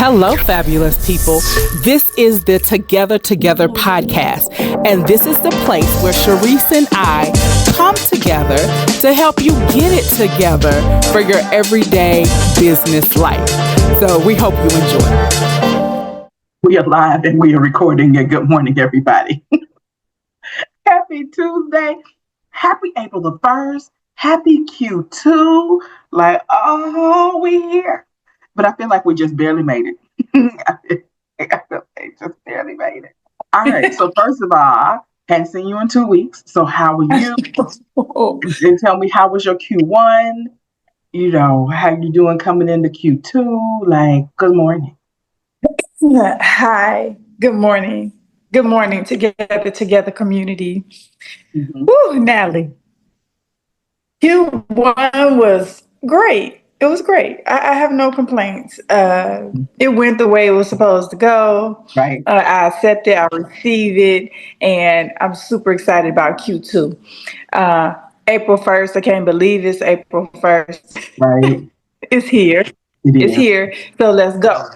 Hello, fabulous people. This is the Together podcast, and this is the place where Cherise and I come together to help you get it together for your everyday business life. So we hope you enjoy. We are live and we are recording. And good morning, everybody. Happy Tuesday. Happy April the 1st. Happy Q2. Like, oh, we here. But I feel like we just barely made it. I feel like just barely made it. All right. So first of all, hadn't seen you in 2 weeks. So how are you? And tell me, how was your Q1? You know, how you doing coming into Q2? Like, good morning. Hi. Good morning. Good morning, together community. Mm-hmm. Woo, Natalie. Q1 was great. It was great. I have no complaints. It went the way it was supposed to go. Right. I accept it. I receive it. And I'm super excited about Q2. April 1st, I can't believe it's April 1st. Right. It's here. It's here. So let's go.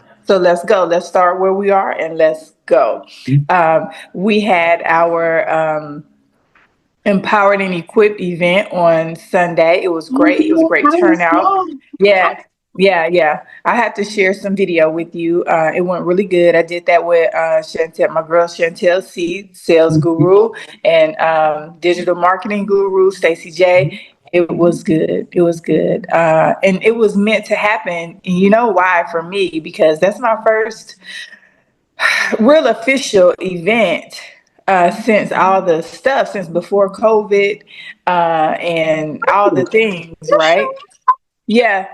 Let's start where we are and let's go. We had our Empowered and Equipped event on Sunday. It was great. It was a great turnout. Yeah. I had to share some video with you. It went really good. I did that with Chantel, my girl Chantel C, sales guru, and digital marketing guru, Stacy J. It was good. And it was meant to happen. And you know why for me? Because that's my first real official event since all the stuff, since before COVID and all the things, right? Yeah,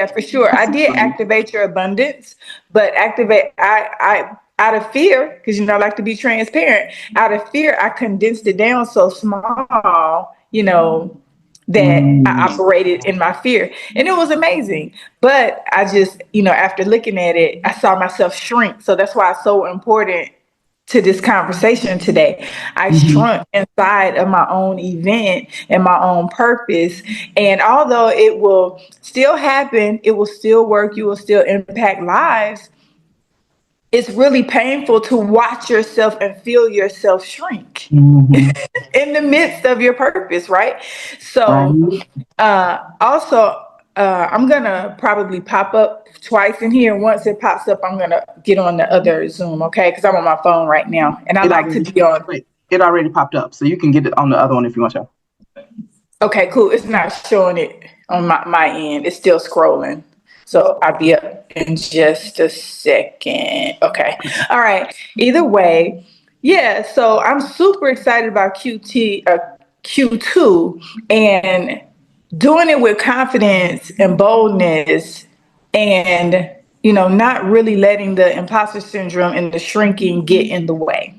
for sure. I did activate your abundance, but I out of fear, because I like to be transparent. Out of fear, I condensed it down so small, that I operated in my fear, and it was amazing. But I just, after looking at it, I saw myself shrink. So that's why it's so important to this conversation today. I shrunk inside of my own event and my own purpose. And although it will still happen, it will still work, you will still impact lives, it's really painful to watch yourself and feel yourself shrink in the midst of your purpose, right? So also, I'm going to probably pop up twice in here. Once it pops up, I'm going to get on the other Zoom, okay? Because I'm on my phone right now. And I like to be on. It already popped up, so you can get it on the other one if you want to. Okay, cool. It's not showing it on my end. It's still scrolling. So I'll be up in just a second. Okay. All right. Either way, yeah. So I'm super excited about Q2 and doing it with confidence and boldness and, not really letting the imposter syndrome and the shrinking get in the way.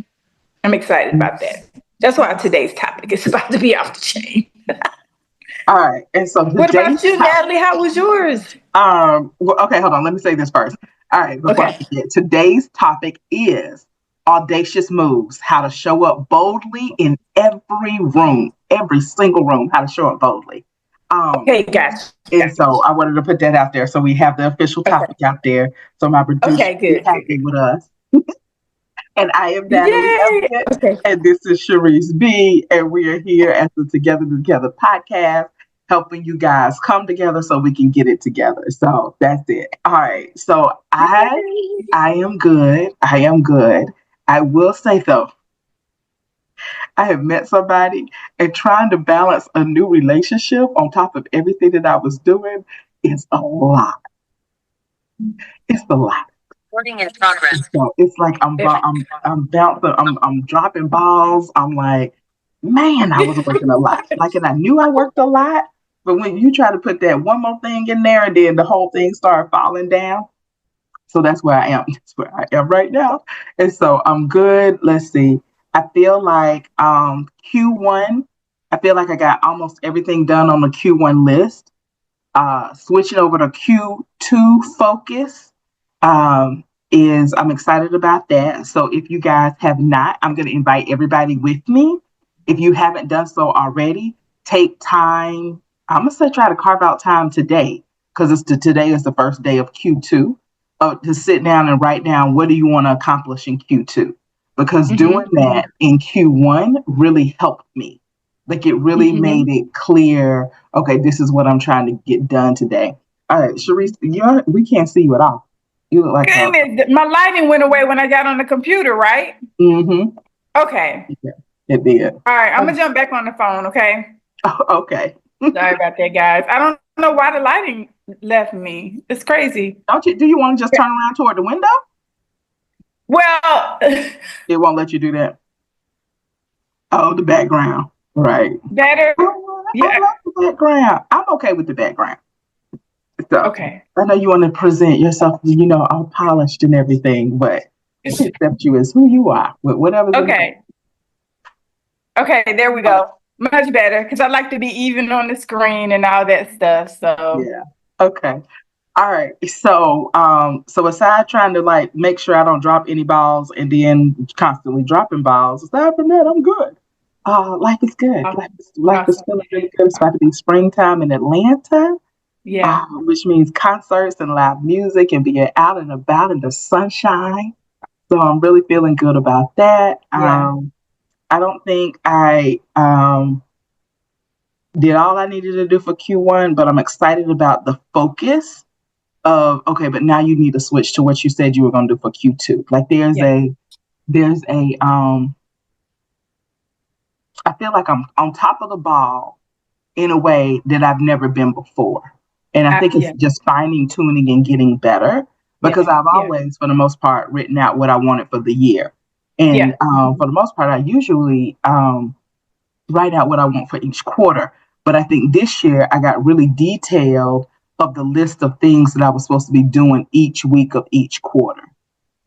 I'm excited about that. That's why today's topic is about to be off the chain. All right. And so what about you, Natalie? How was yours? Well, okay, hold on. Let me say this first. All right. Before I forget, today's topic is Audacious Moves, how to show up boldly in every room, every single room, how to show up boldly. Okay, gotcha. And so I wanted to put that out there. So we have the official topic out there. So my producer is happy with us. And I am Natalie Elliott, and this is Cherise B, and we are here at the Together podcast, helping you guys come together so we can get it together. So that's it. All right. So I am good. I will say though, I have met somebody, and trying to balance a new relationship on top of everything that I was doing is a lot. It's a lot. Recording in progress. So it's like I'm bouncing, I'm dropping balls. I'm like, man, I was working a lot. Like, and I knew I worked a lot, but when you try to put that one more thing in there, and then the whole thing started falling down. So that's where I am. That's where I am right now. And so I'm good. Let's see. I feel like Q1. I feel like I got almost everything done on the Q1 list. Switching over to Q2 focus. I'm excited about that. So if you guys have not, I'm going to invite everybody with me. If you haven't done so already, take time. I'm going to say try to carve out time today because today is the first day of Q2. to sit down and write down what do you want to accomplish in Q2, because doing Mm-hmm. that in Q1 really helped me. Like it really Mm-hmm. made it clear. Okay, this is what I'm trying to get done today. All right, Cherise, we can't see you at all. You look like a. Goodness, my lighting went away when I got on the computer, right? Mm-hmm. Okay. Yeah, it did. All right, I'm gonna jump back on the phone, okay? Okay. Sorry about that, guys. I don't know why the lighting left me. It's crazy. Don't you? Do you want to just turn around toward the window? Well, It won't let you do that. Oh, the background. Right. better. I Yeah. love the background. I'm okay with the background. So Okay. I know you want to present yourself, all polished and everything, but we accept you as who you are with whatever's in the back. Okay. Okay, there we go. Much better because I like to be even on the screen and all that stuff. So, Yeah. Okay. All right. So aside trying to like make sure I don't drop any balls and then constantly dropping balls, aside from that, I'm good. Life is good. awesome. Life is feeling really good. It's about to be springtime in Atlanta, Yeah. which means concerts and live music and being out and about in the sunshine. So I'm really feeling good about that. Yeah. I don't think I did all I needed to do for Q1, but I'm excited about the focus of okay, but now you need to switch to what you said you were going to do for Q2. Like Yeah. there's a I feel like I'm on top of the ball in a way that I've never been before. And I think it's Yeah. just finding tuning and getting better because Yeah. I've Yeah. always, for the most part, written out what I wanted for the year. And Yeah. for the most part, I usually write out what I want for each quarter. But I think this year I got really detailed of the list of things that I was supposed to be doing each week of each quarter.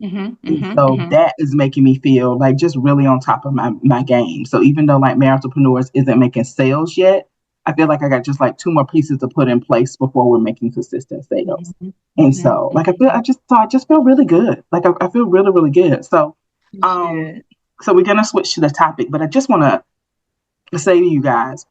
Mm-hmm. And Mm-hmm. so Mm-hmm. that is making me feel like just really on top of my game. So even though like Maritalpreneurs isn't making sales yet, I feel like I got just like two more pieces to put in place before we're making consistent sales. Mm-hmm. And Mm-hmm. so like I just feel really good. Like I feel really, really good. So You um should. so we're gonna switch to the topic, but I just wanna say to you guys,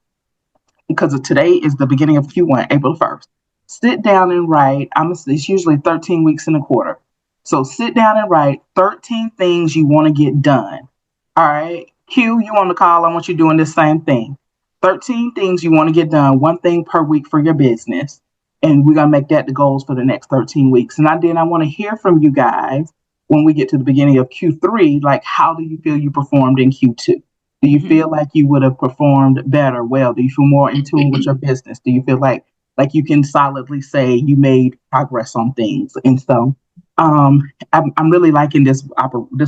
because of today is the beginning of Q1, April 1st. Sit down and write. It's usually 13 weeks in a quarter. So sit down and write 13 things you want to get done. All right. Q, you on the call. I want you doing the same thing. 13 things you want to get done, one thing per week for your business. And we're going to make that the goals for the next 13 weeks. And I want to hear from you guys when we get to the beginning of Q3, like how do you feel you performed in Q2? Do you feel like you would have performed better? Well, do you feel more in tune with your business? Do you feel like you can solidly say you made progress on things? And so I'm really liking this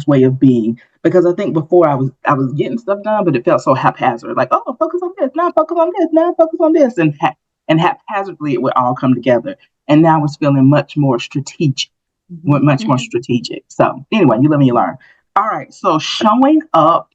way of being because I think before I was getting stuff done, but it felt so haphazard. Like, oh, focus on this, now focus on this, now focus on this, and haphazardly it would all come together. And now it's feeling much more strategic, much more Mm-hmm. strategic. So anyway, you let me learn. All right, so showing up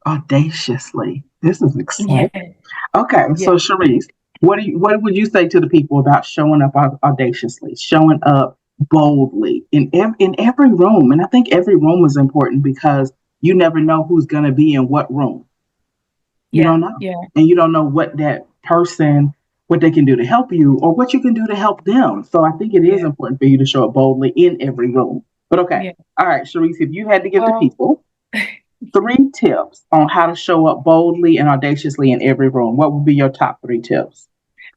audaciously. This is Yeah. exciting. Okay, so Yeah. Cherise, what would you say to the people about showing up audaciously, showing up boldly in every room? And I think every room is important because you never know who's going to be in what room. You Yeah. don't know, Yeah. and you don't know what that person what they can do to help you or what you can do to help them. So I think it is Yeah. important for you to show up boldly in every room. But okay, Yeah. all right, Cherise, if you had to give the Well, people 3 tips on how to show up boldly and audaciously in every room, what would be your top 3 tips?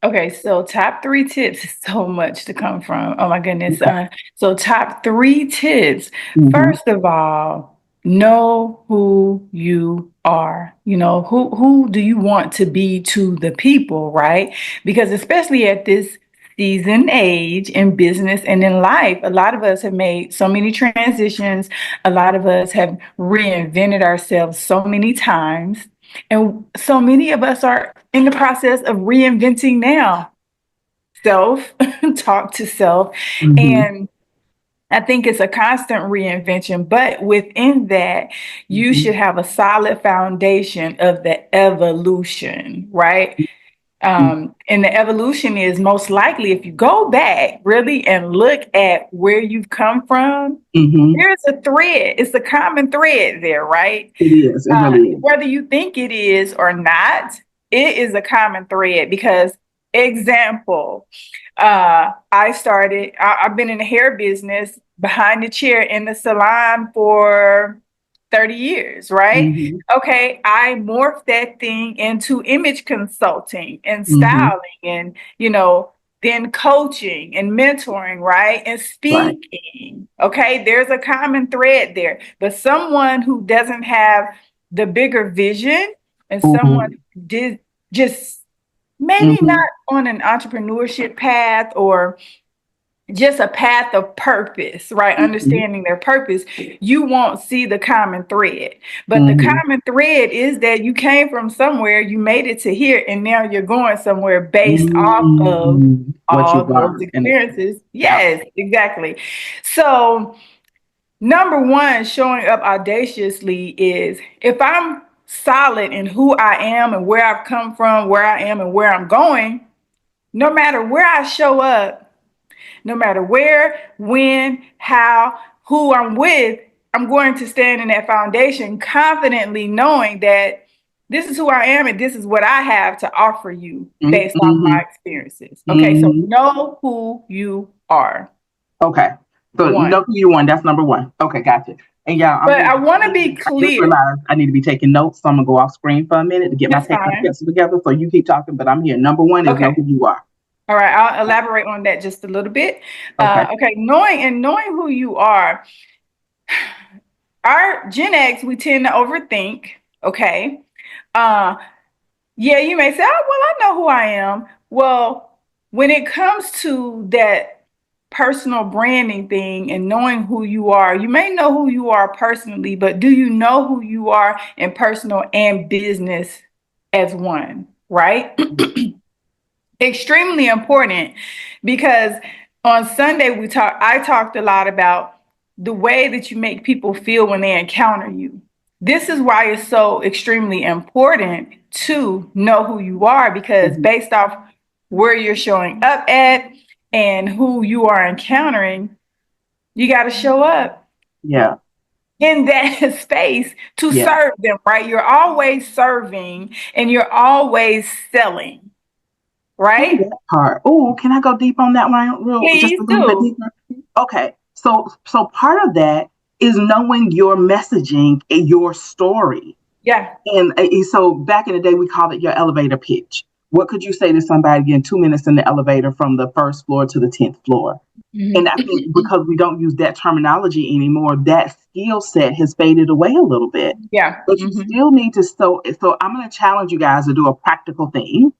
okay, so top three tips is so much to come from. Oh my goodness. Okay. So top three tips. Mm-hmm. First of all, know who you are. You know, who do you want to be to the people, right? Because especially at this season age in business and in life, a lot of us have made so many transitions. A lot of us have reinvented ourselves so many times. And so many of us are in the process of reinventing now. Self, talk to self. Mm-hmm. And I think it's a constant reinvention, but within that, you Mm-hmm. should have a solid foundation of the evolution, right? And the evolution is most likely if you go back really and look at where you've come from, Mm-hmm. there's a thread. It's a common thread there, right? It is. It really is. Whether you think it is or not, it is a common thread because, example, I've been in the hair business behind the chair in the salon for 30 years, right? Mm-hmm. Okay, I morphed that thing into image consulting and Mm-hmm. styling and, then coaching and mentoring, right? And Right. speaking. Okay, there's a common thread there. But someone who doesn't have the bigger vision and someone Mm-hmm. who did just maybe Mm-hmm. not on an entrepreneurship path or just a path of purpose, right? Mm-hmm. Understanding their purpose, you won't see the common thread. But the Mm-hmm. common thread is that you came from somewhere, you made it to here, and now you're going somewhere based off of Mm-hmm. What you all those learned. And experiences. yeah. Yes, exactly. So, number one, showing up audaciously is if I'm solid in who I am and where I've come from, where I am and where I'm going, no matter where I show up, no matter where, when, how, who I'm with, I'm going to stand in that foundation confidently knowing that this is who I am and this is what I have to offer you based off Mm-hmm. my experiences. Okay, so Mm-hmm. know who you are. Okay. So One. know who you want. That's number one. Okay, gotcha. And yeah, I'm But being I want to be I just clear. realized I need to be taking notes, so I'm gonna go off screen for a minute to get my That's paper and fine. pencil together. So you keep talking, but I'm here. Number one is know Okay. who you are. All right. I'll elaborate on that just a little bit. Okay. Okay. Knowing who you are, our Gen X, we tend to overthink. Okay. Uh, Yeah, you may say, oh, well, I know who I am. Well, when it comes to that personal branding thing and knowing who you are, you may know who you are personally, but do you know who you are in personal and business as one, right? Extremely important because on Sunday I talked a lot about the way that you make people feel when they encounter you. This is why it's so extremely important to know who you are because Mhm. based off where you're showing up at and who you are encountering, you got to show up Yeah. in that space to Yeah. serve them, right? You're always serving and you're always selling, Ooh, right? that part. Oh, can I go deep on that one just Please a little bit do. deeper? Okay. So part of that is knowing your messaging and your story. Yeah. And so back in the day, we called it your elevator pitch. What could you say to somebody in 2 minutes in the elevator from the first floor to the 10th floor? And I think Mhm. because we don't use that terminology anymore, that skill set has faded away a little bit. Yeah. But you Hmm. still need to. So I'm going to challenge you guys to do a practical thing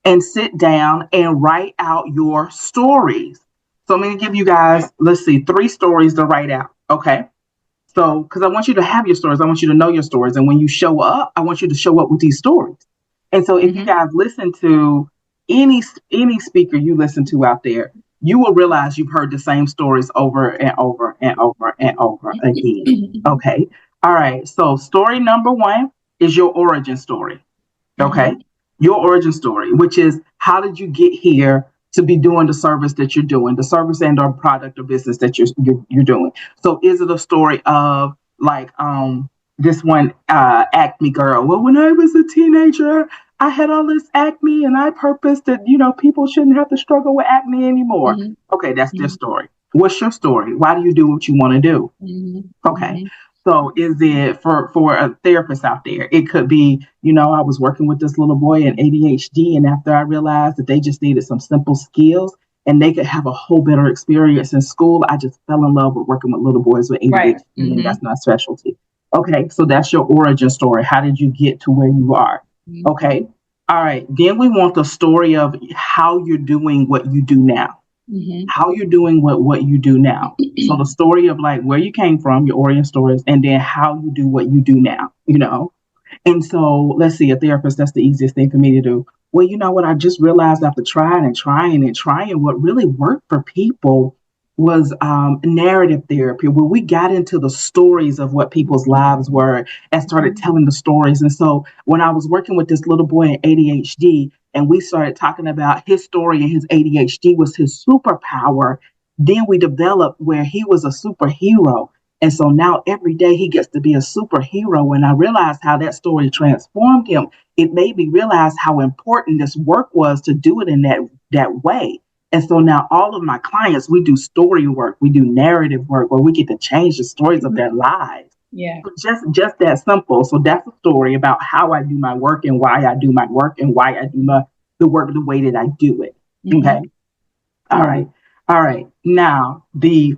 and sit down and write out your stories. So I'm going to give you guys, let's see, 3 stories to write out. Okay. So, because I want you to have your stories, I want you to know your stories. And when you show up, I want you to show up with these stories. And so, if you Hmm. guys listen to any speaker you listen to out there, you will realize you've heard the same stories over and over and over and over again. Okay. All right. So, story number one is your origin story. Okay. Hmm. Your origin story, which is how did you get here to be doing the service that you're doing, the service and or product or business that you're doing. So is it a story of like this one acne girl? Well, when I was a teenager, I had all this acne and I purposed that, people shouldn't have to struggle with acne anymore. Hmm. Okay, that's their Hmm. story. What's your story? Why do you do what you want to do? Hmm. Okay. Hmm. So is it for a therapist out there? It could be, I was working with this little boy in ADHD, and after I realized that they just needed some simple skills and they could have a whole better experience in school, I just fell in love with working with little boys with Right. ADHD, and Hmm. that's my specialty. Okay, so that's your origin story. How did you get to where you are? Okay. All right. Then we want the story of how you're doing what you do now, Hmm. how you're doing what you do now. So the story of like where you came from, your origin stories, and then how you do what you do now. And so let's see, a therapist, that's the easiest thing for me to do. Well, you know what? I just realized after trying and trying and trying, what really worked for people was narrative therapy, where we got into the stories of what people's lives were and started telling the stories. And so when I was working with this little boy in ADHD, and we started talking about his story and his ADHD was his superpower, then we developed where he was a superhero. And so now every day he gets to be a superhero. And I realized how that story transformed him. It made me realize how important this work was to do it in that way. And so now all of my clients, we do story work, we do narrative work where we get to change the stories of their lives. Yeah. Just that simple. So that's a story about how I do my work and why I do my work and why I do the work the way that I do it. Okay. All right. All right. Now, the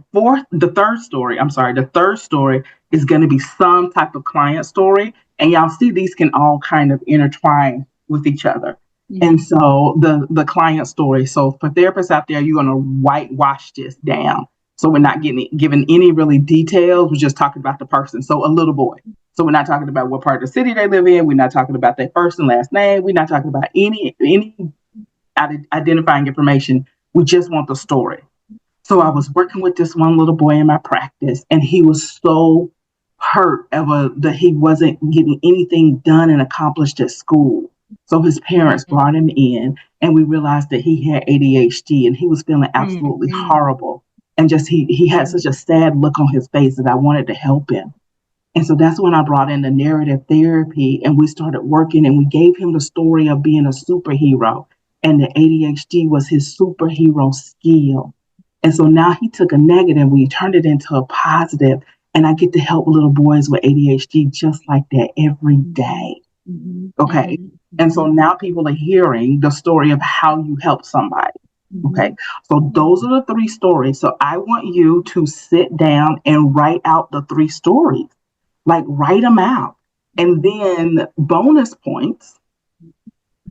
third story is going to be some type of client story. And y'all see these can all kind of intertwine with each other. And so the client story. So for therapists out there, you're going to whitewash this down. So we're not given any really details. We're just talking about the person. So a little boy. So we're not talking about what part of the city they live in. We're not talking about their first and last name. We're not talking about any identifying information. We just want the story. So I was working with this one little boy in my practice, and he was so hurt that he wasn't getting anything done and accomplished at school. So his parents brought him in, and we realized that he had ADHD, and he was feeling absolutely horrible. And just he had such a sad look on his face that I wanted to help him. And so that's when I brought in the narrative therapy, and we started working, and we gave him the story of being a superhero. And the ADHD was his superhero skill. And so now he took a negative, we turned it into a positive, and I get to help little boys with ADHD just like that every day. Okay. And so now people are hearing the story of how you help somebody. Okay. So those are the three stories. So I want you to sit down and write out the three stories, like write them out. And then bonus points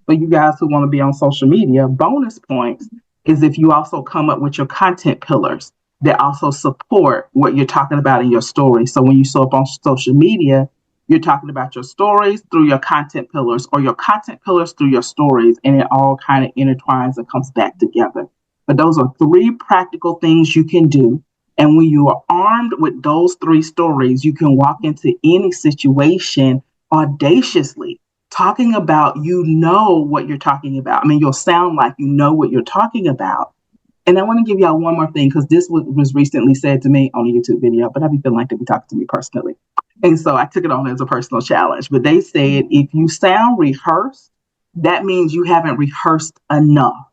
for you guys who want to be on social media, bonus points is if you also come up with your content pillars that also support what you're talking about in your story. So when you show up on social media, you're talking about your stories through your content pillars, or your content pillars through your stories, and it all kind of intertwines and comes back together. But those are three practical things you can do. And when you are armed with those three stories, you can walk into any situation audaciously, talking about, what you're talking about. I mean, you'll sound like you know what you're talking about. And I want to give y'all one more thing, because this was recently said to me on a YouTube video, but I be feeling like they be talking to me personally. And so I took it on as a personal challenge. But they said, if you sound rehearsed, that means you haven't rehearsed enough.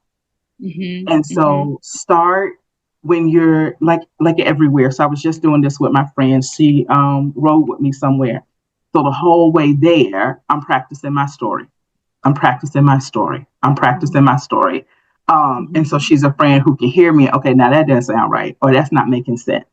And so start when you're like everywhere. So I was just doing this with my friend. She rode with me somewhere. So the whole way there, I'm practicing my story. I'm practicing my story. I'm practicing my story. And so she's a friend who can hear me. Okay, now that doesn't sound right, or that's not making sense.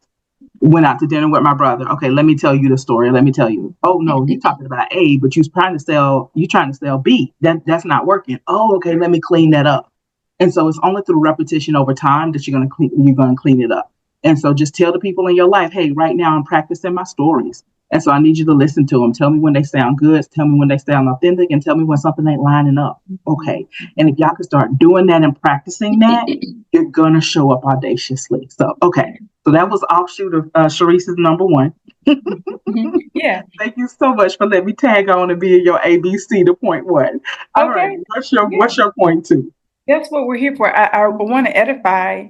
Went out to dinner with my brother. Okay, let me tell you the story. Let me tell you. Oh no, you're talking about A, but you're trying to sell B. That's not working. Oh, okay, let me clean that up. And so it's only through repetition over time that you're gonna clean it up. And so just tell the people in your life, hey, right now I'm practicing my stories. And so I need you to listen to them. Tell me when they sound good. Tell me when they sound authentic, and tell me when something ain't lining up. Okay. And if y'all can start doing that and practicing that, you're going to show up audaciously. So, okay. So that was offshoot of Cherise's number one. Yeah. Thank you so much for letting me tag on and be in your ABC to point one. All right. What's your point two? That's what we're here for. I want to edify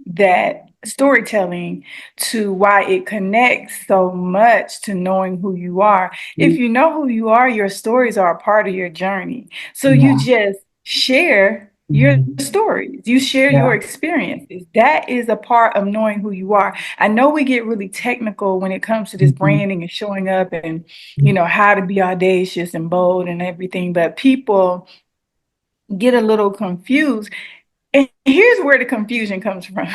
that storytelling to why it connects so much to knowing who you are. If you know who you are, your stories are a part of your journey. So you just share your stories. You share your experiences. That is a part of knowing who you are. I know we get really technical when it comes to this branding and showing up and, how to be audacious and bold and everything, but people get a little confused. And here's where the confusion comes from.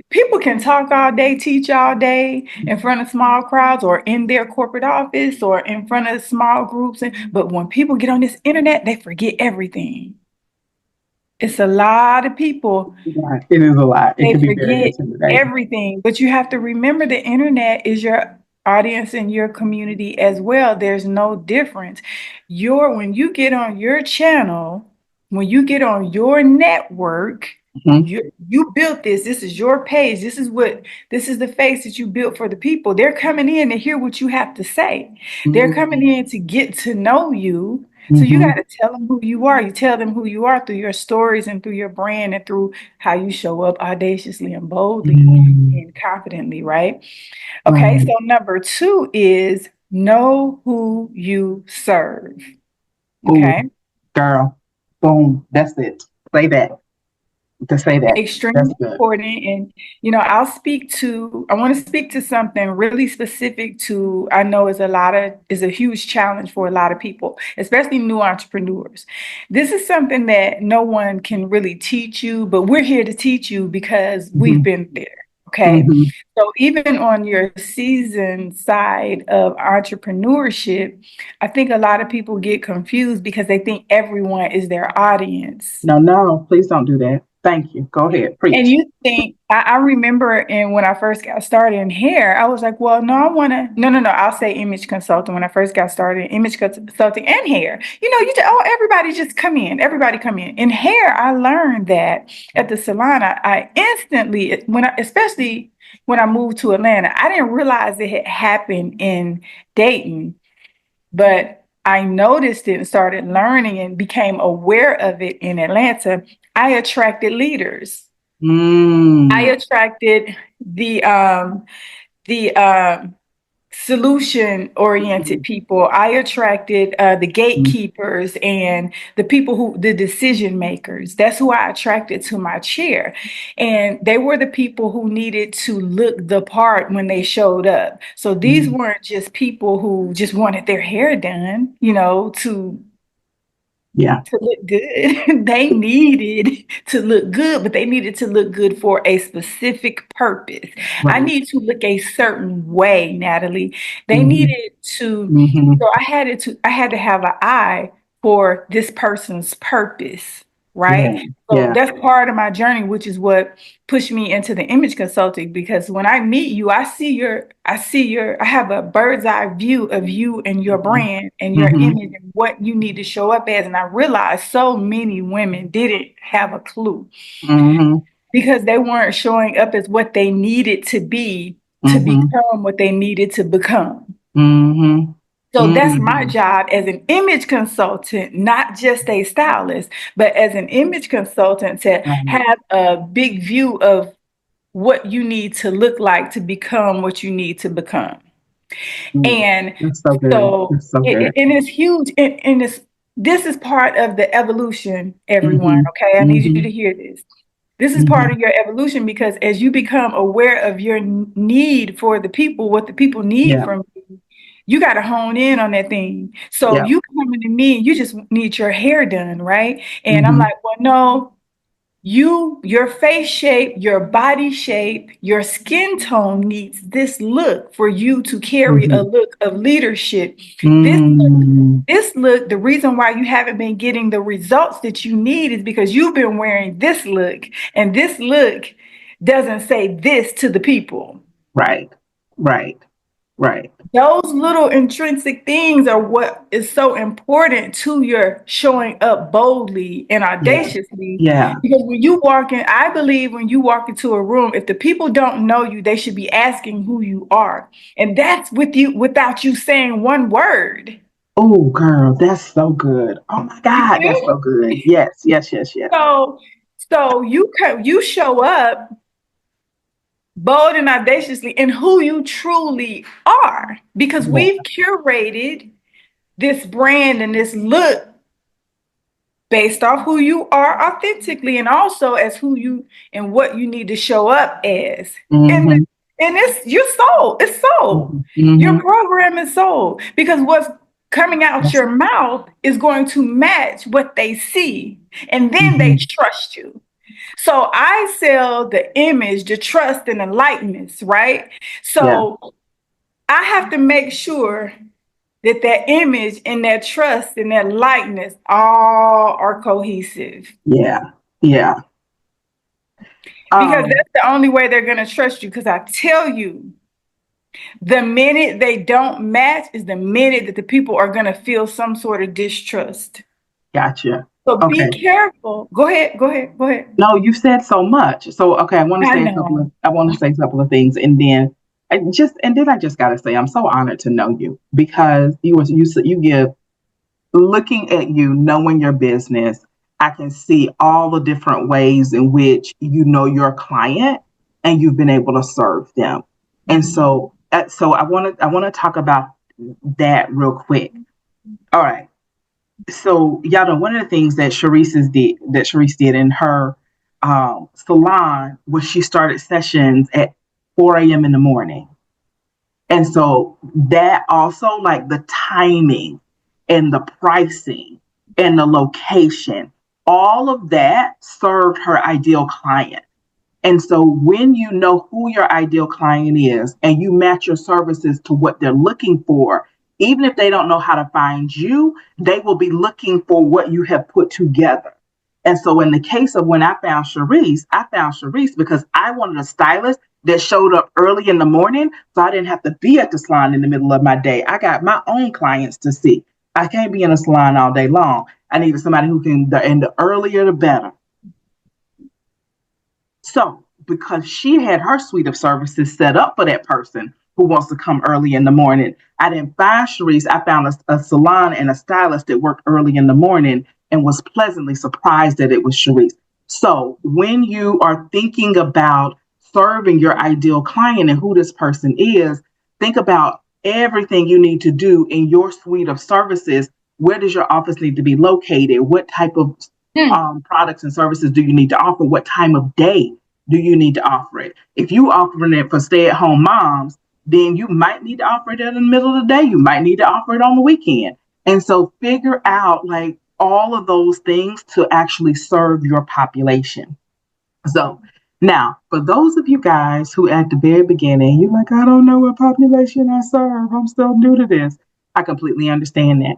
People can talk all day, teach all day in front of small crowds or in their corporate office or in front of small groups. But when people get on this internet, they forget everything. It's a lot of people. It is a lot. It can be very intimidating. Everything. But you have to remember the internet is your audience and your community as well. There's no difference. When you get on your channel, when you get on your network, you built this. This is your page. This is the face that you built for the people. They're coming in to hear what you have to say. They're coming in to get to know you. So you got to tell them who you are. You tell them who you are through your stories and through your brand and through how you show up audaciously and boldly and confidently, right? Okay, so number two is know who you serve. Okay. Ooh, girl, boom, that's it. Say that. to say that. That's Extremely good. important. And, I want to speak to something really specific to, I know is a huge challenge for a lot of people, especially new entrepreneurs. This is something that no one can really teach you, but we're here to teach you because we've been there. Okay. Mm-hmm. So even on your seasoned side of entrepreneurship, I think a lot of people get confused because they think everyone is their audience. No, please don't do that. Thank you. Go ahead, And preach. you think, I remember when I first got started in hair, I was like, well, no, I want to, no, I'll say image consultant. When I first got started, image consulting and hair, everybody just come in, everybody come in. In hair, I learned that at the salon, I instantly, especially when I moved to Atlanta, I didn't realize it had happened in Dayton, but I noticed it and started learning and became aware of it in Atlanta. I attracted leaders. I Mm. attracted the solution oriented people. I attracted the gatekeepers and the decision makers. That's who I attracted to my chair. And they were the people who needed to look the part when they showed up. So these Mm. weren't just people who just wanted their hair done, Yeah. to look good. They needed to look good, but they needed to look good for a specific purpose. I Right. need to look a certain way, Natalie. They Mm-hmm. needed to, Mm-hmm. so I had to have an eye for this person's purpose, right? Yeah. So Yeah. that's part of my journey, which is what pushed me into the image consulting, because when I meet you, I have a bird's eye view of you and your Mm-hmm. brand and your Mm-hmm. image and what you need to show up as. And I realized so many women didn't have a clue Mm-hmm. because they weren't showing up as what they needed to Mm-hmm. become what they needed to become. Mm-hmm. So that's my Mm-hmm. job as an image consultant, not just a stylist, but as an image consultant to Right. have a big view of what you need to look like to become what you need to become. Mm. And That's so good. so That's so good. and it's huge. And this is part of the evolution, everyone. Mm-hmm. Okay. I need you Mm-hmm. to hear this. This is part Mm-hmm. of your evolution because as you become aware of your need for the people, what the people need Yeah. from you, you got to hone in on that thing. So Yeah. you coming to me, you just need your hair done, right? And I'm Mm-hmm. like, well, no, your face shape, your body shape, your skin tone needs this look for you to carry a Mm-hmm. look of leadership. This Mm. the reason why you haven't been getting the results that you need is because you've been wearing this look, and this look doesn't say this to the people. Right. Right. Right. Those little intrinsic things are what is so important to your showing up boldly and Yeah. audaciously. Yeah. Because I believe when you walk into a room, if the people don't know you, they should be asking who you are. And that's with you without you saying one word. Oh, girl, that's so good. Oh my You God, that's so feel? good. Yes. Yes. Yes. Yes. So you show up bold and audaciously in who you truly are because Yeah. we've curated this brand and this look based off who you are authentically and also as who you and what you need to show up as. And Mm-hmm. and it's your soul. It's soul. Mm-hmm. Your Mm-hmm. program is soul because what's coming out Yes. your mouth is going to match what they see and then they Mm-hmm. trust you. So I sell the image, the trust, and the likeness, right? Yeah. So I have to make sure that image and that trust and that likeness all are cohesive Yeah. Yeah. because Um, that's the only way they're going to trust you. Because I tell you, the minute they don't match is the minute that the people are going to feel some sort of distrust. gotcha. So be Okay. careful. Go ahead. Go ahead. Go ahead. No, you said so much. So okay, I know. I want to say a couple of things, and then I just gotta say I'm so honored to know you because you give looking at you, knowing your business, I can see all the different ways in which you know your client and you've been able to serve them. And so I want to talk about that real quick. All right. So y'all know one of the things that Cherise did in her salon where she started sessions at 4 a.m. in the morning. And so that also, like the timing and the pricing and the location, all of that served her ideal client. And so when you know who your ideal client is and you match your services to what they're looking for, even if they don't know how to find you, they will be looking for what you have put together. And so in the case of when I found Cherise because I wanted a stylist that showed up early in the morning so I didn't have to be at the salon in the middle of my day. I got my own clients to see. I can't be in a salon all day long. I needed somebody who can, and the earlier the better. So, because she had her suite of services set up for that person who wants to come early in the morning, I didn't find Cherise. I found a salon and a stylist that worked early in the morning and was pleasantly surprised that it was Cherise. So, when you are thinking about serving your ideal client and who this person is, think about everything you need to do in your suite of services. Where does your office need to be located? What type of products and services do you need to offer? What time of day do you need to offer it? If you offering it for stay-at-home moms, then you might need to offer it in the middle of the day. You might need to offer it on the weekend. And so figure out like all of those things to actually serve your population. So now, for those of you guys who at the very beginning, you're like, I don't know what population I serve. I'm still new to this. I completely understand that.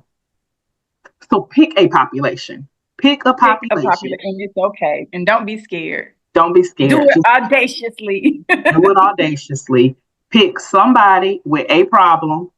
So pick a population. Pick a population. And it's okay. And don't be scared. Don't be scared. Do it audaciously. Do it audaciously. Pick somebody with a problem,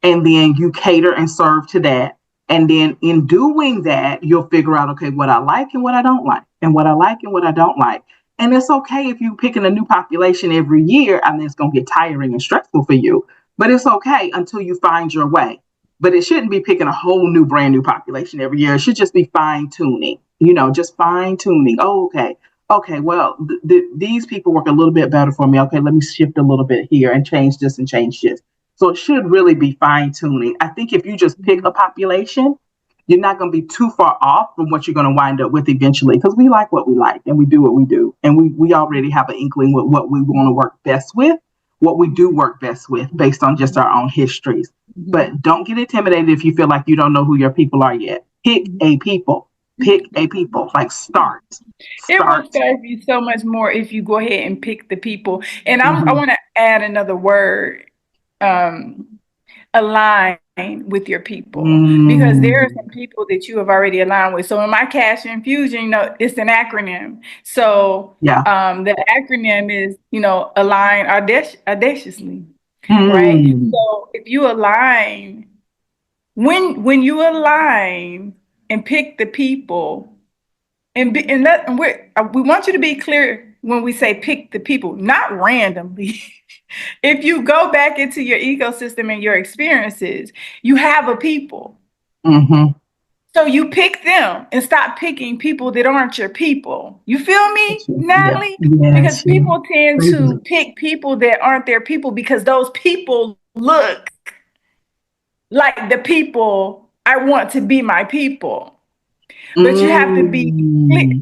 and then you cater and serve to that. And then in doing that, you'll figure out, okay, what I like and what I don't like, and what I like and what I don't like. And it's okay if you're picking a new population every year. I mean, it's going to get tiring and stressful for you, but it's okay until you find your way. But it shouldn't be picking a whole new, brand new population every year. It should just be fine tuning, just fine tuning. Oh, okay, well, these people work a little bit better for me. Okay, let me shift a little bit here and change this and change this. So it should really be fine tuning. I think if you just pick a population, you're not going to be too far off from what you're going to wind up with eventually, because we like what we like and we do what we do. And we already have an inkling with what we want to work best with, what we do work best with based on just our own histories. But don't get intimidated if you feel like you don't know who your people are yet. Pick a people. Pick a people. Like start. It will serve you so much more if you go ahead and pick the people. And I want to add another word, align with your people, because there are some people that you have already aligned with. So in my cash infusion, it's an acronym. So the acronym is, align audaciously, right? So if you align, when you align and pick the people, and we want you to be clear when we say pick the people, not randomly. If you go back into your ecosystem and your experiences, you have a people. So you pick them and stop picking people that aren't your people. You feel me, Natalie? Because people tend to pick people that aren't their people because those people look like the people I want to be my people. But you have to be clear.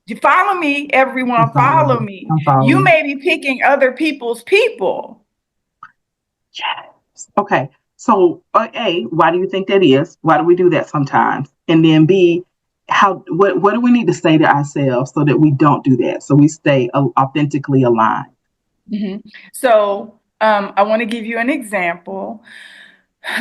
You follow me, everyone, follow me. You may be picking other people's people. Yes. Okay. So A, why do you think that is? Why do we do that sometimes? And then B, what do we need to say to ourselves so that we don't do that? So we stay authentically aligned. So I want to give you an example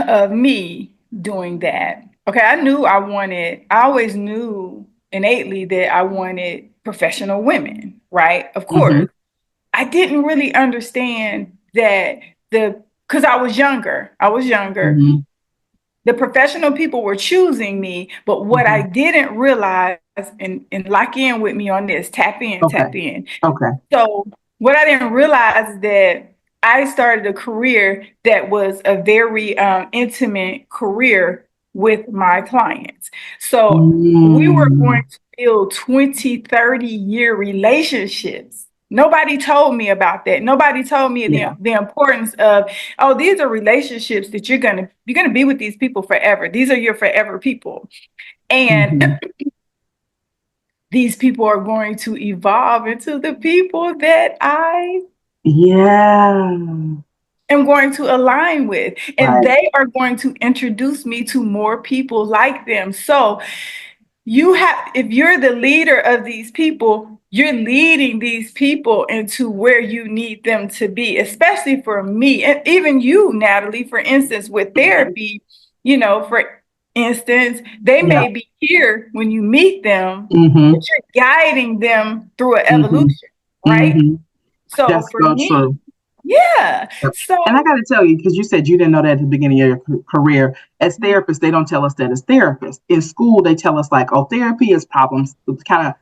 of me doing that. Okay, I always knew innately that I wanted professional women, right? Of course. I didn't really understand that because I was younger. The professional people were choosing me, but what I didn't realize, and lock in with me on this, tap in. Okay. So what I didn't realize is that I started a career that was a very intimate career with my clients. So we were going to build 20, 30-year relationships. Nobody told me about that. Nobody told me the importance of, these are relationships that you're gonna be with these people forever. These are your forever people. And these people are going to evolve into the people that I Yeah. am going to align with. And Right. they are going to introduce me to more people like them. So you have, if you're the leader of these people, you're leading these people into where you need them to be, especially for me and even you, Natalie, for instance, with Mhm. therapy, for instance, they Yeah. may be here when you meet them, but Mm-hmm. you're guiding them through an Mm-hmm. evolution, right? Mm-hmm. So That's for so me, true. yeah. Yep. So And I got to tell you, because you said you didn't know that at the beginning of your career, as therapists, they don't tell us that as therapists. In school, they tell us like, oh, therapy is problems, kind of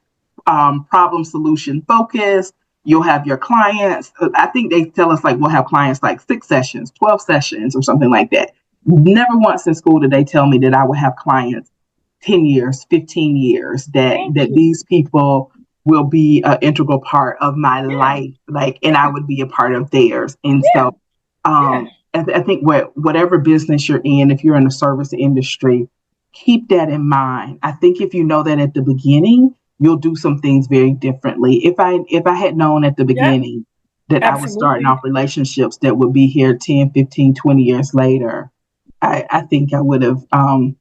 problem solution focused. You'll have your clients. I think they tell us like we'll have clients like 6 sessions, 12 sessions, or something like that. Never once in school did they tell me that I would have clients 10 years, 15 years, thank that you. these people will be an integral part of my Yeah, life, like, and I yeah, would be a part of theirs. And yeah, so, yeah. I think whatever business you're in, if you're in the service industry, keep that in mind. I think if you know that at the beginning, you'll do some things very differently. If I had known at the Yep, beginning that I was starting absolutely. off relationships that would be here 10, 15, 20 years later, I think I would have, Man,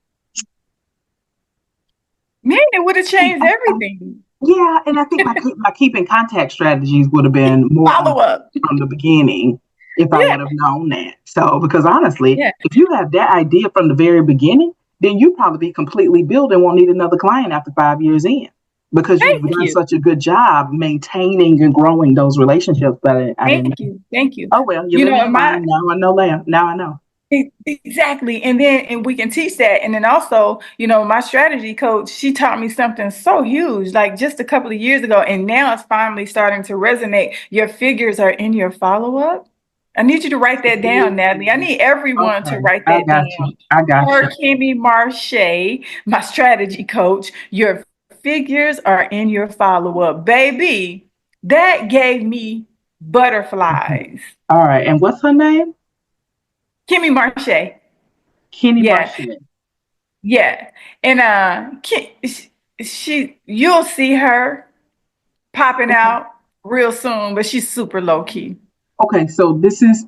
it would have changed everything. yeah, and I think my keeping contact strategies would have been more on Follow up. from the beginning if I Yeah, would have known that. So, because honestly, yeah. if you have that idea from the very beginning, then you probably be completely built and won't need another client after 5 years in, because you've Thank done you. such a good job maintaining and growing those relationships that I didn't Thank know. you. Thank you. Oh well, you You live know, and you in my learn. Now I know. Now I know. exactly. And we can teach that. And then also, my strategy coach, she taught me something so huge, like just a couple of years ago. And now it's finally starting to resonate. Your figures are in your follow-up. I need you to write that down, Natalie. I need everyone to Okay, write I that got you. down. I got Her you. Kimmy Marche, my strategy coach, your figures are in your follow-up. Baby, that gave me Okay. butterflies. All right, and what's her name? Kimmy Marche. Kenny Yeah. Marchand. Yeah. And you'll see her popping Okay. out real soon, but she's super low key. Okay, so this is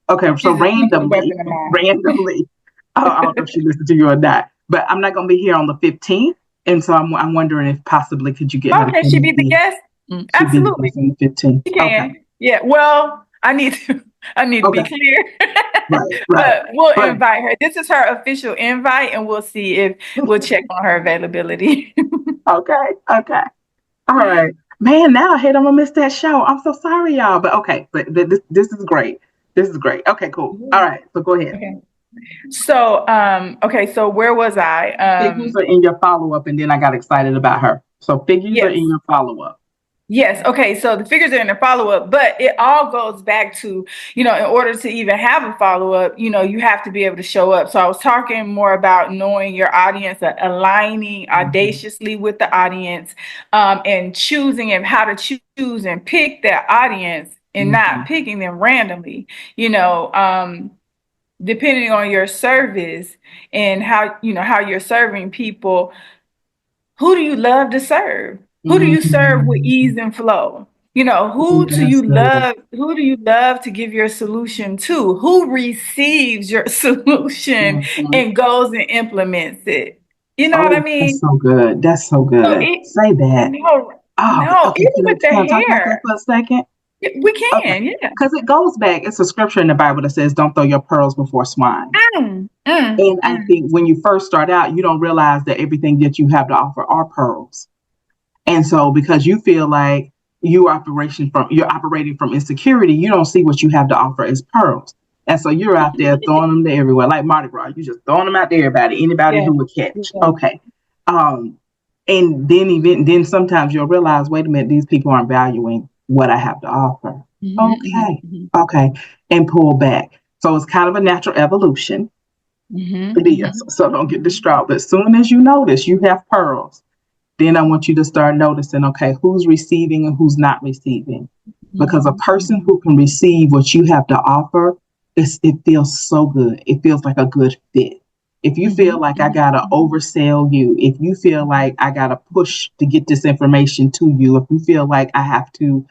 okay. So She's a secret randomly, weapon of mine. randomly, I don't know if she listened to you or not, but I'm not going to be here on the 15th, and so I'm wondering if possibly could you get her Oh, to can come she and be the be? guest? She'd be the Absolutely. guest on the 15th. She Okay, can. Yeah. Well, I need to be okay, clear. right, right, But we'll but invite her. This is her official invite, and we'll see if we'll check on her availability. okay, okay, all right, man. Now I hate I'm gonna miss that show. I'm so sorry, y'all, but okay, but this is great. This is great. Okay, cool. All right, so go ahead. Okay. So, okay, so where was I? Figures are in your follow up, and then I got excited about her. So figures are in Yes. your follow up. Yes. Okay. So the figures are in the follow up, but it all goes back to, in order to even have a follow up, you have to be able to show up. So I was talking more about knowing your audience, aligning Mhm. audaciously with the audience, and choosing and how to choose and pick that audience and not Mhm. picking them randomly, depending on your service and how you're serving people. Who do you love to serve? Who do you serve with Mhm. ease and flow? Oh, that's good. Who do you love to give your solution to? Who receives your solution Mhm. and goes and implements it? You know what I Oh, that's mean? so good. That's so So good. Say that. no, Oh, no, okay. even with the Can I talk about that hair, for a second? we Okay. can, yeah. Because it goes back, it's a scripture in the Bible that says, don't throw your pearls before swine. Mm, mm, And I mm. think when you first start out, you don't realize that everything that you have to offer are pearls. And so because you feel like you're operating from insecurity, you don't see what you have to offer as pearls. And so you're out there throwing them to everywhere, like Mardi Gras. You're just throwing them out to everybody, anybody Yeah, who would catch. yeah. Okay. Um, and then sometimes you'll realize, wait a minute, these people aren't valuing what I have to offer. Mhm, Okay. mhm, Okay. And pull back. So it's kind of a natural evolution. mhm, It is. mhm, So don't get distraught. But as soon as you notice you have pearls, then I want you to start noticing, okay, who's receiving and who's not receiving. Because a mhm, person mhm, who can receive what you have to offer, it feels so good. It feels like a good fit. if you feel like I gotta oversell you, if you feel like I gotta push to get this information to you, if you feel like I have to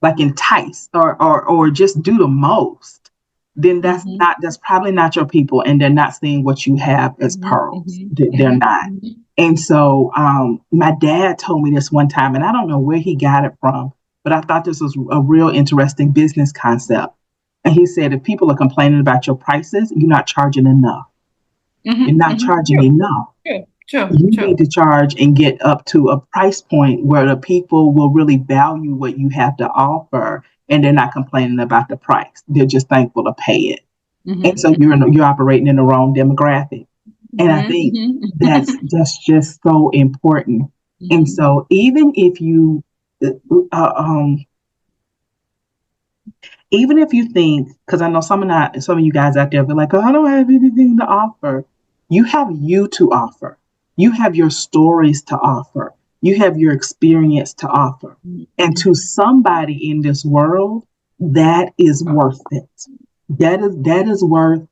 like entice or just do the most, then that's probably not your people, and they're not seeing what you have as pearls. They're not. And so my dad told me this one time, and I don't know where he got it from, but I thought this was a real interesting business concept. And he said, if people are complaining about your prices, you're not charging enough. You're not charging enough. You need to charge and get up to a price point where the people will really value what you have to offer, and they're not complaining about the price. They're just thankful to pay it. And so you're operating in the wrong demographic. And I think that's just so important. And so even if you even if you think, because I know some of you guys out there be like, oh, I don't have anything to offer. You have you to offer. You have your stories to offer. You have your experience to offer. And to somebody in this world, that is worth it. That is worth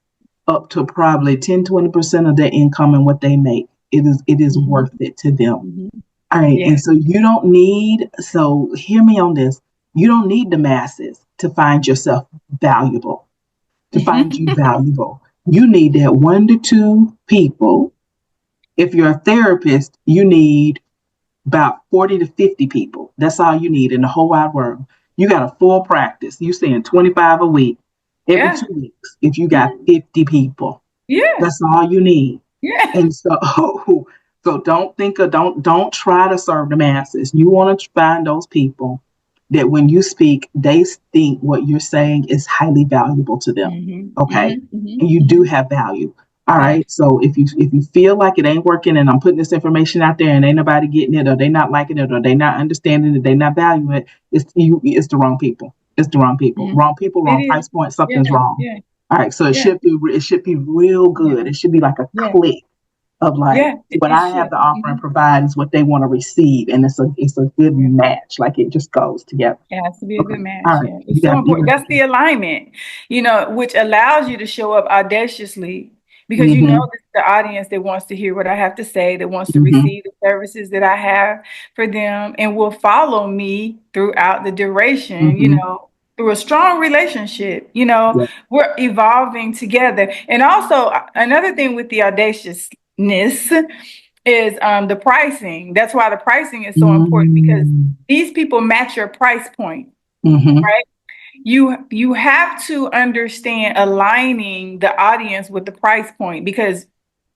up to probably 10-20% of their income and what they make. It is worth it to them. All right. And so so hear me on this. You don't need the masses to find yourself valuable, to find you valuable. You need that 1 to 2 people. If you're a therapist, you need about 40 to 50 people. That's all you need in the whole wide world. You got a full practice. You seeing 25 a week, every 2 weeks. If you got 50 people, that's all you need. And so don't try to serve the masses. You want to find those people that when you speak, they think what you're saying is highly valuable to them. Okay. And you do have value. All right. So if you feel like it ain't working and I'm putting this information out there and ain't nobody getting it, or they not liking it, or they not understanding it, they not valuing it, it's the wrong people. It's the wrong people. Wrong people, wrong price point, something's wrong. All right. So it should be real good. It should be like a click of like what I have to offer and provide is what they want to receive, and it's a good match. Like it just goes together. It has to be a good match. Right. It's so important. That's the alignment, which allows you to show up audaciously, because you know this is the audience that wants to hear what I have to say, that wants to receive the services that I have for them, and will follow me throughout the duration. Through a strong relationship, we're evolving together. And also another thing with the audaciousness is the pricing. That's why the pricing is so important, because these people match your price point, right? You have to understand aligning the audience with the price point, because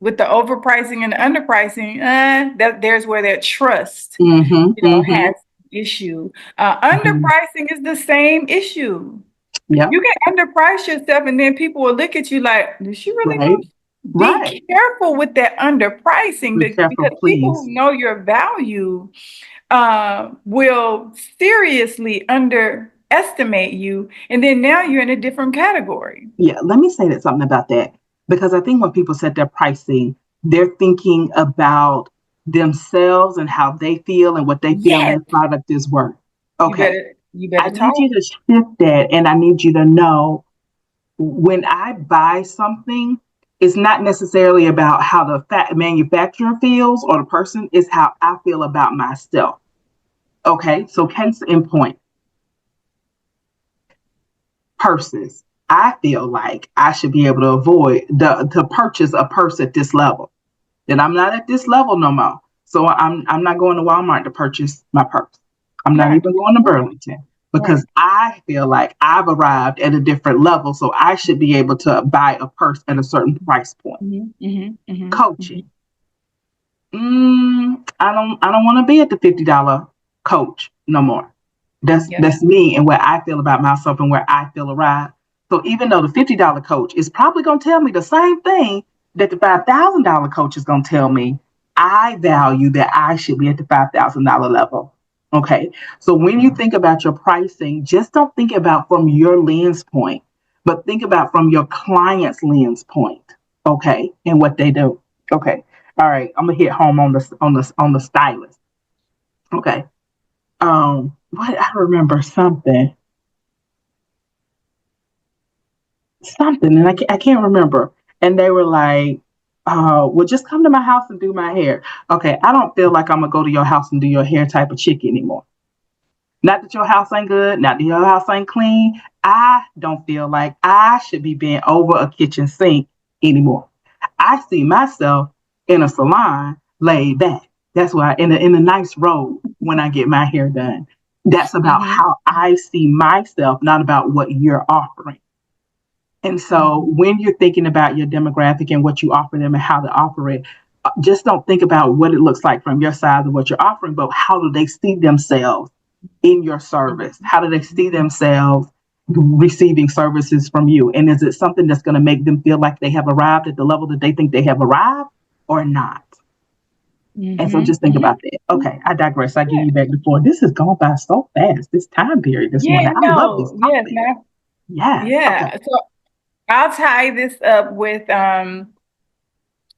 with the overpricing and the underpricing, there's where that trust has issue. Underpricing is the same issue. You can underprice yourself, and then people will look at you like, does she really know? Be careful with that underpricing, because people who know your value will seriously underestimate you, and then now you're in a different category. Yeah, let me say something about that, because I think when people set their pricing, they're thinking about themselves and how they feel and what they feel their product is worth. Okay, you better I need you to shift that, and I need you to know, when I buy something, it's not necessarily about how the manufacturer feels or the person, is how I feel about myself. Okay, so case in point, purses. I feel like I should be able to avoid to purchase a purse at this level. Then I'm not at this level no more. So I'm not going to Walmart to purchase my purse. I'm not even going to Burlington, because I feel like I've arrived at a different level. So I should be able to buy a purse at a certain price point. Coaching. I don't want to be at the $50 coach no more. That's me and where I feel about myself and where I feel arrived. So even though the $50 coach is probably going to tell me the same thing that the $5,000 coach is going to tell me, I value that I should be at the $5,000 level. Okay. So when you think about your pricing, just don't think about from your lens point, but think about from your client's lens point. Okay. And what they do. Okay. All right. I'm gonna hit home on the stylist. Okay. What I remember something, and I can't remember. And they were like, well, just come to my house and do my hair. Okay, I don't feel like I'm going to go to your house and do your hair type of chick anymore. Not that your house ain't good, not that your house ain't clean. I don't feel like I should be bent over a kitchen sink anymore. I see myself in a salon laid back. That's why in a nice robe when I get my hair done. That's about how I see myself, not about what you're offering. And so when you're thinking about your demographic and what you offer them and how to offer it, just don't think about what it looks like from your side of what you're offering, but how do they see themselves in your service? How do they see themselves receiving services from you? And is it something that's going to make them feel like they have arrived at the level that they think they have arrived or not? And so just think about that. Okay, I digress. I give you back the floor. This has gone by so fast, this time period this morning. I love this topic. Yes. Okay. So I'll tie this up with,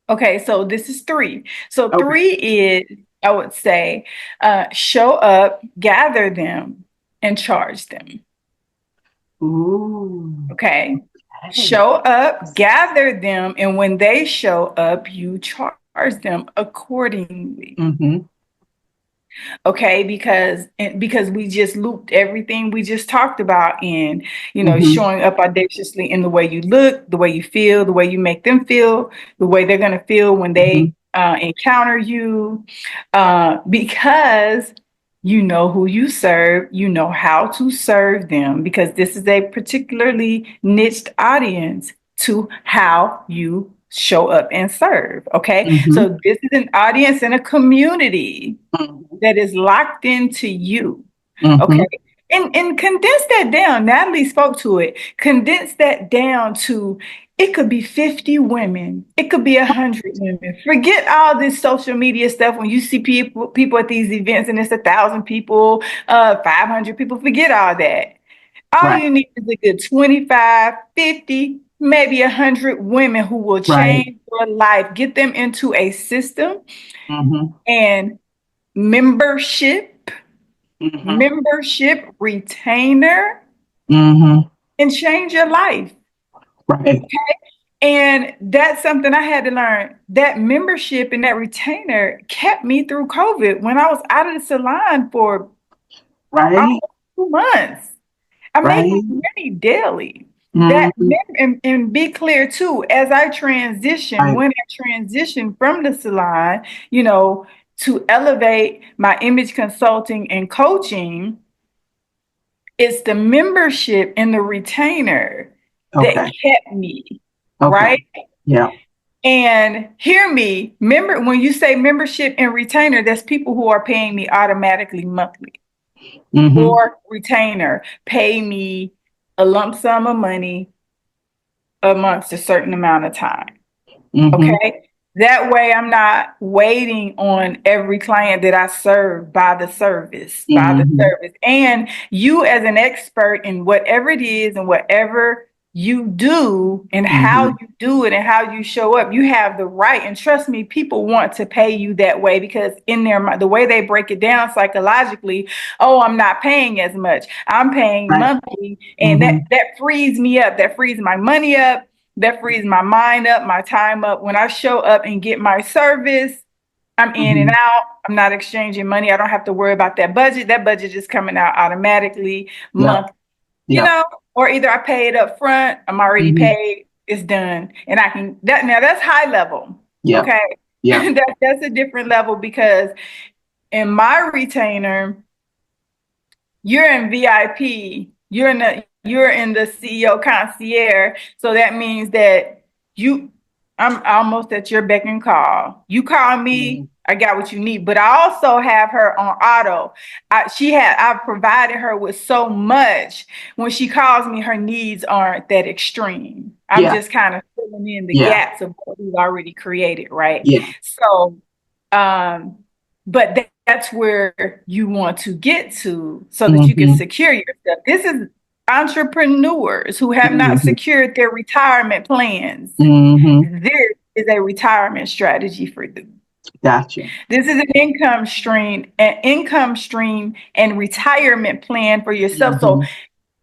okay, so this is 3. So 3 is, I would say, show up, gather them, and charge them. Ooh. Okay. Show up, gather them, and when they show up, you charge them accordingly. Okay, because we just looped everything we just talked about in, showing up audaciously in the way you look, the way you feel, the way you make them feel, the way they're going to feel when they encounter you, because you know who you serve, you know how to serve them, because this is a particularly niched audience to how you show up and serve. Okay. So this is an audience and a community that is locked into you. Okay. And condense that down. Natalie spoke to it. Condense that down to, it could be 50 women. It could be 100 women. Forget all this social media stuff. When you see people at these events and it's 1,000 people, 500 people, forget all that. All you need is a good 25, 50, maybe 100 women who will change your life, get them into a system and membership, retainer, and change your life. Okay? And that's something I had to learn. That membership and that retainer kept me through COVID when I was out of the salon for almost 2 months. I made money daily. That and be clear too, as I transition, when I transition from the salon, to elevate my image consulting and coaching, it's the membership and the retainer that kept me, right? Yeah. And hear me, when you say membership and retainer, that's people who are paying me automatically monthly. Or retainer, pay me a lump sum of money amongst a certain amount of time. Okay. That way I'm not waiting on every client that I serve by the service. And you as an expert in whatever it is and whatever you do and how you do it and how you show up, you have the right. And trust me, people want to pay you that way, because in their mind, the way they break it down psychologically, I'm not paying as much. I'm paying monthly. And that frees me up. That frees my money up. That frees my mind up, my time up. When I show up and get my service, I'm in and out. I'm not exchanging money. I don't have to worry about that budget. That budget is coming out automatically monthly. Or either I pay it up front, I'm already paid, it's done. And I can, now that's high level. Okay. That's a different level, because in my retainer, you're in VIP, you're in the CEO concierge. So that means that I'm almost at your beck and call. You call me, I got what you need. But I also have her on auto. I've provided her with so much. When she calls me, her needs aren't that extreme. I'm just kind of filling in the gaps of what we've already created, right? So, but that's where you want to get to, so that you can secure yourself. This is entrepreneurs who have not secured their retirement plans. This is a retirement strategy for them. Gotcha. This is an income stream and retirement plan for yourself. So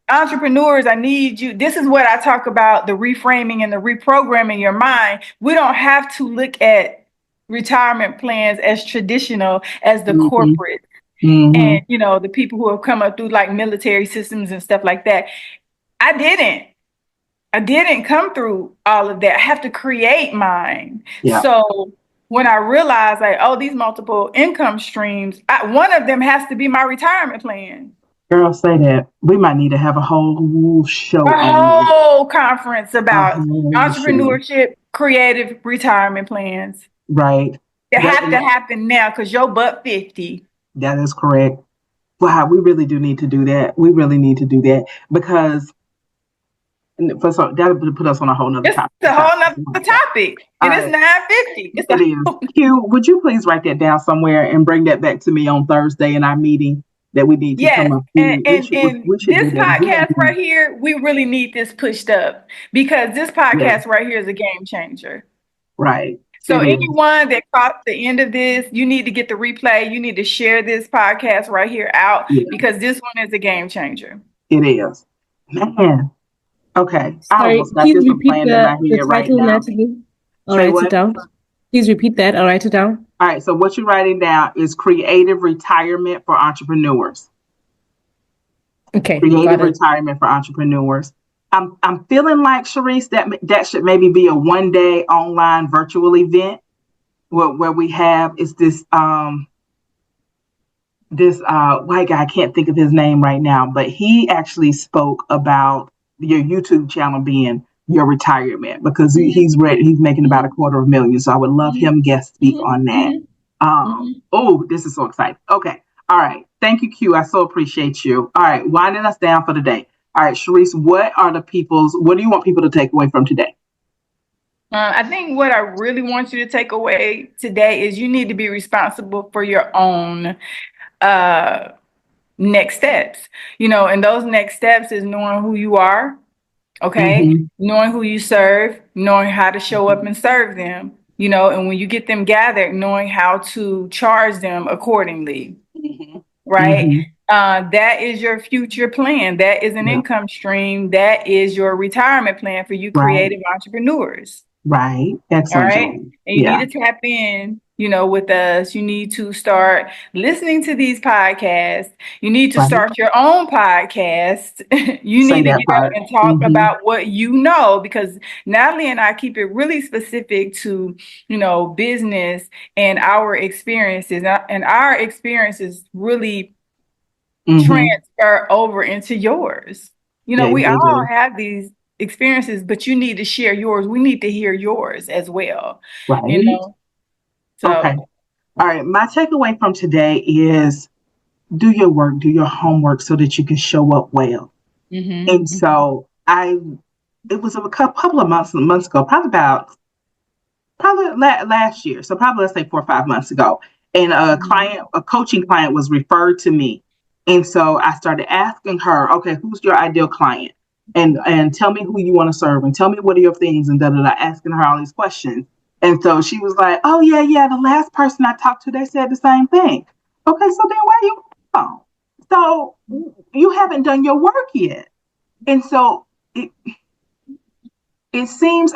entrepreneurs, I need you. This is what I talk about, the reframing and the reprogramming your mind. We don't have to look at retirement plans as traditional as the Mm-hmm. corporate Mm-hmm. and, the people who have come up through like military systems and stuff like that. I didn't come through all of that. I have to create mine. Yeah. So when I realized like, oh, these multiple income streams, one of them has to be my retirement plan. Girl, say that. We might need to have a whole show A on that. whole conference A about whole show. entrepreneurship, creative retirement plans. Right. They have to happen now because your butt 50. That is correct. Wow, we really do need to do that. We really need to do that because that would put us on a whole nother topic. It's a whole nother topic. It is 9:50. It is. Q, would you please write that down somewhere and bring that back to me on Thursday in our meeting that we need to come up? And this podcast right here, we really need this pushed up because this podcast right here is a game changer. Right. So anyone that caught the end of this, you need to get the replay. You need to share this podcast right here out because this one is a game changer. It is. Man. Okay. Sorry, please repeat the title, Natalie. I'll write it down. Please repeat that. I'll write it down. All right. So what you're writing down is creative retirement for entrepreneurs. Okay. Creative retirement for entrepreneurs. I'm feeling like, Cherise, that should maybe be a one-day online virtual event where we have this white guy. I can't think of his name right now, but he actually spoke about your YouTube channel being your retirement because he's making about $250,000. So I would love him guest speak on that. Oh, this is so exciting. Okay. All right. Thank you, Q. I so appreciate you. All right. Winding us down for the day. All right, Cherise, what do you want people to take away from today? I think what I really want you to take away today is you need to be responsible for your own next steps. And those next steps is knowing who you are, okay? Knowing who you serve, knowing how to show up and serve them, and when you get them gathered, knowing how to charge them accordingly, right? That is your future plan. That is an income stream. That is your retirement plan for you creative entrepreneurs. Right. Excellent. All right. And you need to tap in, with us. You need to start listening to these podcasts. You need to start your own podcast. You need to get out and talk about what you know, because Natalie and I keep it really specific to, business and our experiences. And our experiences really transfer over into yours. We all have these experiences, but you need to share yours. We need to hear yours as well. Right. So, okay. All right. My takeaway from today is do your work, do your homework so that you can show up well. And so it was a couple of months ago, probably last year. So probably let's say 4 or 5 months ago. And a coaching client was referred to me. And so I started asking her, okay, who's your ideal client? And tell me who you want to serve and tell me what are your things and asking her all these questions. And so she was like, oh, yeah, the last person I talked to, they said the same thing. Okay, so then why you on? So you haven't done your work yet. And so it seems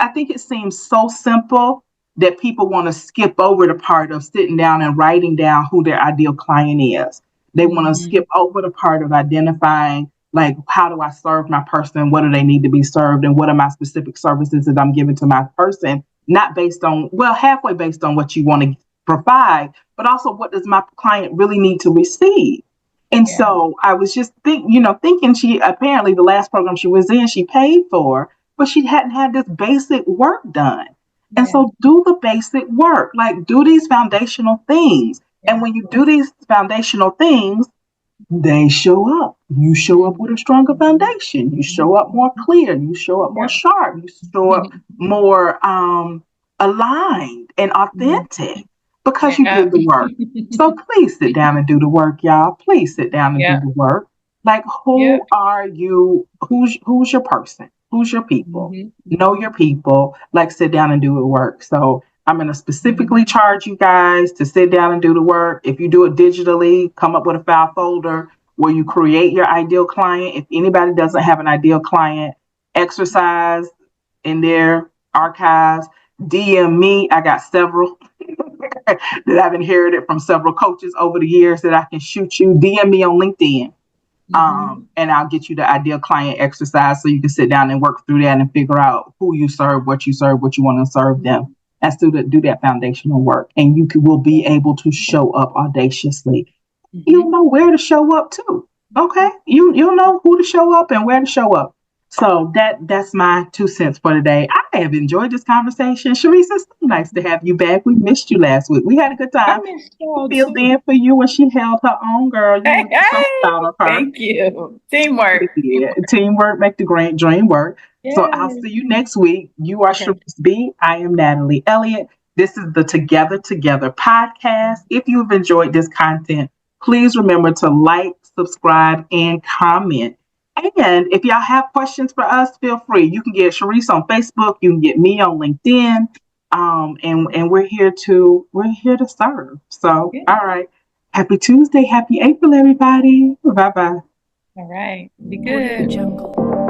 so simple that people want to skip over the part of sitting down and writing down who their ideal client is. They want to skip over the part of identifying, like, how do I serve my person? What do they need to be served? And what are my specific services that I'm giving to my person? Not based on, halfway based on what you want to provide, but also what does my client really need to receive? And so I was just thinking she apparently the last program she was in, she paid for, but she hadn't had this basic work done. And so do the basic work, like do these foundational things. And when you do these foundational things, they show up. You show up with a stronger foundation. You show up more clear. You show up more sharp. You show up more aligned and authentic because you did the work. So please sit down and do the work, y'all. Please sit down and do the work. Like, who are you? Who's your person? Who's your people? Know your people. Like, sit down and do the work. So I'm going to specifically charge you guys to sit down and do the work. If you do it digitally, come up with a file folder where you create your ideal client. If anybody doesn't have an ideal client exercise in their archives, DM me. I got several that I've inherited from several coaches over the years that I can shoot you. DM me on LinkedIn. And I'll get you the ideal client exercise so you can sit down and work through that and figure out who you serve, what you want to serve them. And do that foundational work. And you will be able to show up audaciously. You'll know where to show up too. Okay. You'll know who to show up and where to show up. So that's my 2 cents for today. I have enjoyed this conversation. Cherise, it's so nice to have you back. We missed you last week. We had a good time. I missed you filled in for you when she held her own, girl. You so proud of her. Thank you. Teamwork. Yeah. Teamwork make the great dream work. Yes. So I'll see you next week. You are Cherise B. I am Natalie Elliott. This is the Together podcast. If you've enjoyed this content, please remember to like, subscribe, and comment. And if y'all have questions for us, feel free. You can get Cherise on Facebook. You can get me on LinkedIn. And we're here to serve. So, all right. Happy Tuesday. Happy April, everybody. Bye-bye. All right. Be good. Jungle.